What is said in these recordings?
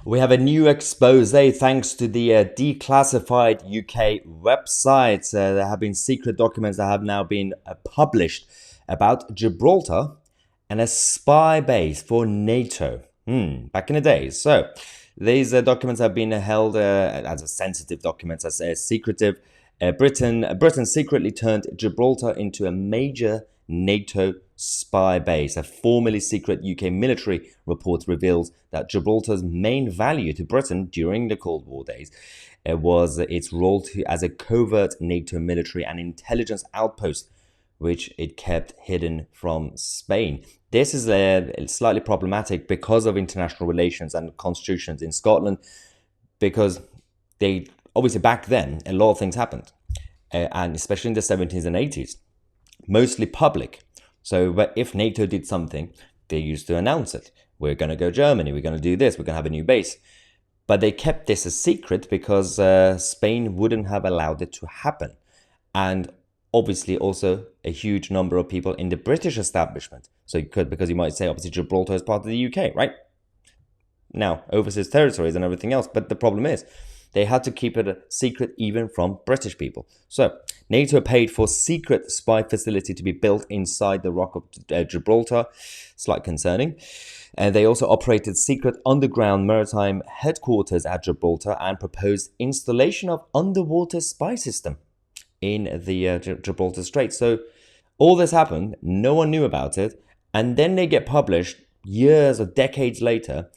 We have a new expose thanks to the declassified UK website. There have been secret documents that have now been published about Gibraltar and a spy base for NATO back in the days. So these documents have been held as a sensitive documents, as secretive. Britain secretly turned Gibraltar into a major NATO spy base. A formerly secret UK military report reveals that Gibraltar's main value to Britain during the Cold War days was its role as a covert NATO military and intelligence outpost, which it kept hidden from Spain. This is slightly problematic because of international relations and constitutions in Scotland, because they obviously back then a lot of things happened, and especially in the 70s and 80s, mostly public. So if NATO did something, they used to announce it. We're going to go Germany, we're going to do this, we're going to have a new base. But they kept this a secret because Spain wouldn't have allowed it to happen. And obviously also a huge number of people in the British establishment. So you could, because you might say obviously Gibraltar is part of the UK, right? Now, overseas territories and everything else. But the problem is, they had to keep it a secret even from British people. So NATO paid for secret spy facility to be built inside the Rock of Gibraltar. Slightly concerning. And they also operated secret underground maritime headquarters at Gibraltar and proposed installation of underwater spy system in the Gibraltar Strait. So all this happened, no one knew about it, and then they get published years or decades later,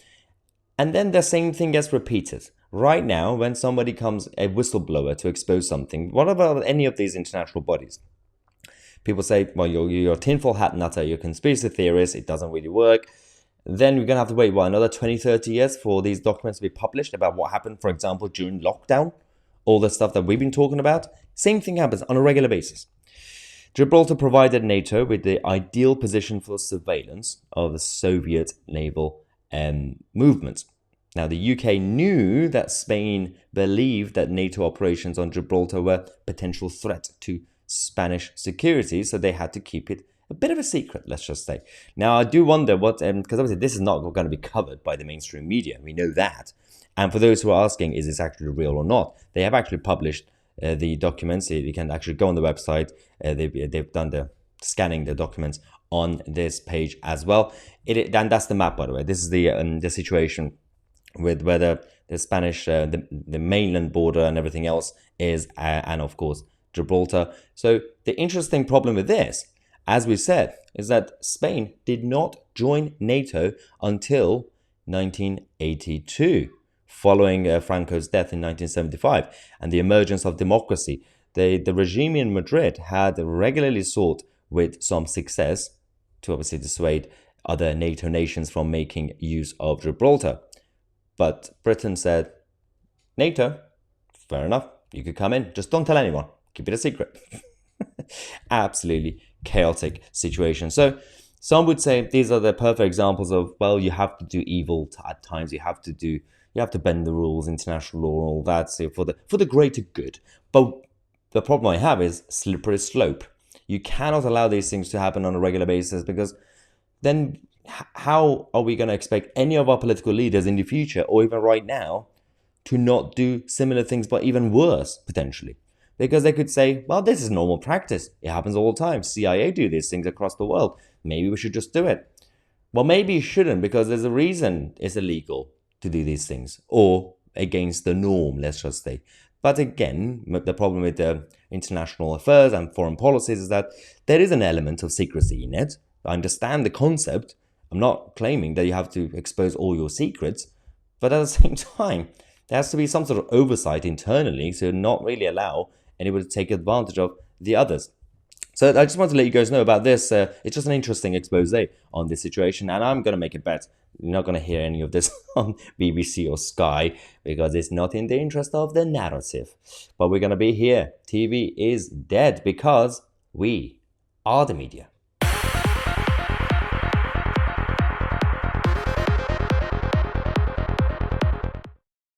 and then the same thing gets repeated. Right now, when somebody comes, a whistleblower, to expose something, what about any of these international bodies? People say, well, you're a tinfoil hat nutter, you're a conspiracy theorist, it doesn't really work. Then we're going to have to wait, another 20, 30 years for these documents to be published about what happened, for example, during lockdown? All the stuff that we've been talking about? Same thing happens on a regular basis. Gibraltar provided NATO with the ideal position for surveillance of the Soviet naval movement. Now, the UK knew that Spain believed that NATO operations on Gibraltar were a potential threat to Spanish security, so they had to keep it a bit of a secret, let's just say. Now, I do wonder what, because obviously this is not going to be covered by the mainstream media. We know that. And for those who are asking, is this actually real or not? They have actually published the documents. You can actually go on the website. They've done the scanning the documents on this page as well. And that's the map, by the way. This is the situation with whether the Spanish, the mainland border and everything else is, and of course, Gibraltar. So the interesting problem with this, as we said, is that Spain did not join NATO until 1982, following Franco's death in 1975 and the emergence of democracy. The regime in Madrid had regularly sought, with some success, to obviously dissuade other NATO nations from making use of Gibraltar. But Britain said, NATO, fair enough, you could come in, just don't tell anyone, keep it a secret. Absolutely chaotic situation. So some would say these are the perfect examples of, well, you have to do evil at times, you have to bend the rules, international law and all that, so for the greater good. But the problem I have is slippery slope. You cannot allow these things to happen on a regular basis, because then how are we going to expect any of our political leaders in the future, or even right now, to not do similar things, but even worse, potentially? Because they could say, well, this is normal practice. It happens all the time. CIA do these things across the world. Maybe we should just do it. Well, maybe you shouldn't, because there's a reason it's illegal to do these things, or against the norm, let's just say. But again, the problem with the international affairs and foreign policies is that there is an element of secrecy in it. I understand the concept. I'm not claiming that you have to expose all your secrets, but at the same time, there has to be some sort of oversight internally to not really allow anybody to take advantage of the others. So I just want to let you guys know about this. It's just an interesting expose on this situation, and I'm going to make a bet. You're not going to hear any of this on BBC or Sky, because it's not in the interest of the narrative. But we're going to be here. TV is dead because we are the media.